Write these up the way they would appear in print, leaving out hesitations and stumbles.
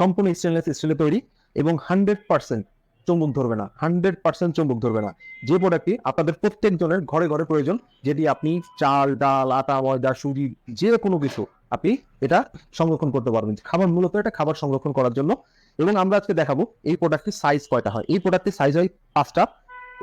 সম্পূর্ণ স্টেনলেস স্টিলে তৈরি এবং 100% চুম্বক ধরবে না, 100% চুম্বক ধরবে না। যে প্রোডাক্টটি আপনাদের প্রত্যেক জনের ঘরে ঘরে প্রয়োজন, যেটি আপনি চাল, ডাল, আটা, ময়দা, সুজি, যে কোনো কিছু আপনি এটা সংরক্ষণ করতে পারবেন। খাবার মূলত এটা খাবার সংরক্ষণ করার জন্য। এবং আমরা আজকে দেখাবো এই প্রোডাক্টের সাইজ কয়টা হয়। এই প্রোডাক্টের সাইজ হয় 5টা।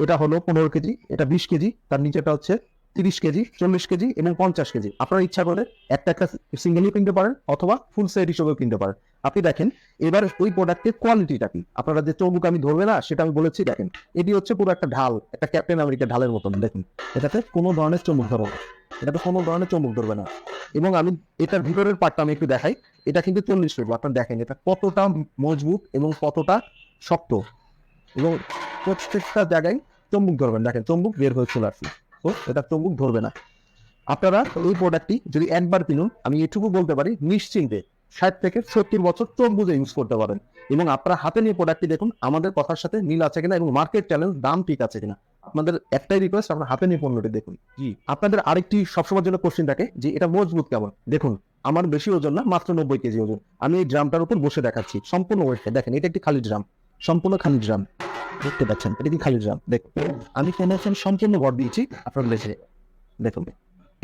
এটা হলো 15 কেজি, এটা 20 কেজি, তার নিচেটা হচ্ছে 30 কেজি, 40 কেজি এবং 50 কেজি। আপনার ইচ্ছা করে একটা একটা সিঙ্গেলও কিনতে পারেন অথবা ফুল সেট হিসেবেও কিনতে পারেন। আপনি দেখেন এবার ওই প্রোডাক্টের কোয়ালিটিটা কি। আপনারা যে চৌমুক আমি ধরবে না সেটা আমি বলেছি, দেখেন এটি হচ্ছে পুরো একটা ঢাল, একটা ক্যাপ্টেন আমেরিকা ঢালের মতন। দেখুন এটাতে কোনো ধরনের চুম্বক ধরবে না, এটাতে কোনো ধরনের চুম্বক ধরবে না। এবং আমি এটার ভিতরের পার্টটা আমি একটু দেখাই। এটা কিন্তু 40 ফিট। আপনার দেখেন এটা কতটা মজবুত এবং কতটা শক্ত, এবং প্রত্যেকটা জায়গায় চুম্বক ধরবেন। দেখেন চুম্বক বের হয়ে চলে আসছে, তো এটা চুম্বক ধরবে না। আপনারা এই প্রোডাক্টটি যদি একবার কিনুন, আমি এটুকু বলতে পারি নিশ্চিন্তে 60 থেকে 70 বছর চোখ বুঝে ইউজ করতে পারেন। এবং আপনারা হাতে নিয়ে প্রোডাক্টটি দেখুন আমাদের কথার সাথে মিল আছে কিনা এবং মার্কেট চ্যালেঞ্জ দাম ঠিক আছে কিনা। আপনাদের একটাই রিকোয়েস্ট, আপনার হাতে নিয়ে পণ্যটি দেখুন। জি, আপনাদের আরেকটি সবসময়ের জন্য কোশ্চেন থাকে যে এটা মজবুত কেমন। দেখুন আমার বেশি ওজন না, মাত্র 90 কেজি ওজন। আমি এই ড্রামটার উপর বসে দেখাচ্ছি সম্পূর্ণ ওয়েটটা। দেখেন এটা একটি খালি ড্রাম, সম্পূর্ণ খালি ড্রাম, দেখতে পাচ্ছেন এটা কি খালি ড্রাম। দেখুন আমি সম্পূর্ণ ভর দিয়েছি আপনার লেজে, দেখুন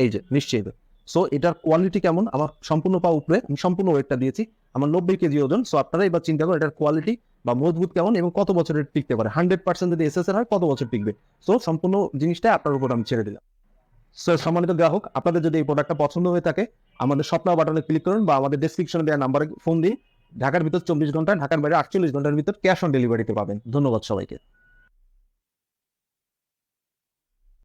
এই যে নিশ্চিত। সো এটার কোয়ালিটি কেমন, আমার সম্পূর্ণ পা উপরে, আমি সম্পূর্ণ ওয়েটটা দিয়েছি, আমার 90 কেজি ওজন। সো আপনারা এবার চিন্তা করুন এটার কোয়ালিটি বা মজবুত কেমন এবং কত বছর এটা টিকতে পারে। 100% যদি এসএসআর হয় কত বছর টিকবে। সো সম্পূর্ণ জিনিসটা আপনার উপর আমি ছেড়ে দিলাম। সো সম্মানিত গ্রাহক, আপনাদের যদি এই প্রোডাক্টটা পছন্দ হয়ে থাকে আমাদের স্বপ্ন বাটনে ক্লিক করুন বা আমাদের ডেসক্রিপশনে দেওয়া নাম্বারে ফোন দিন। ঢাকার ভিতর 24 ঘন্টা, ঢাকার বাইরে 48 ঘন্টার ভিতর ক্যাশ অন ডেলিভারিতে পাবেন। ধন্যবাদ সবাইকে।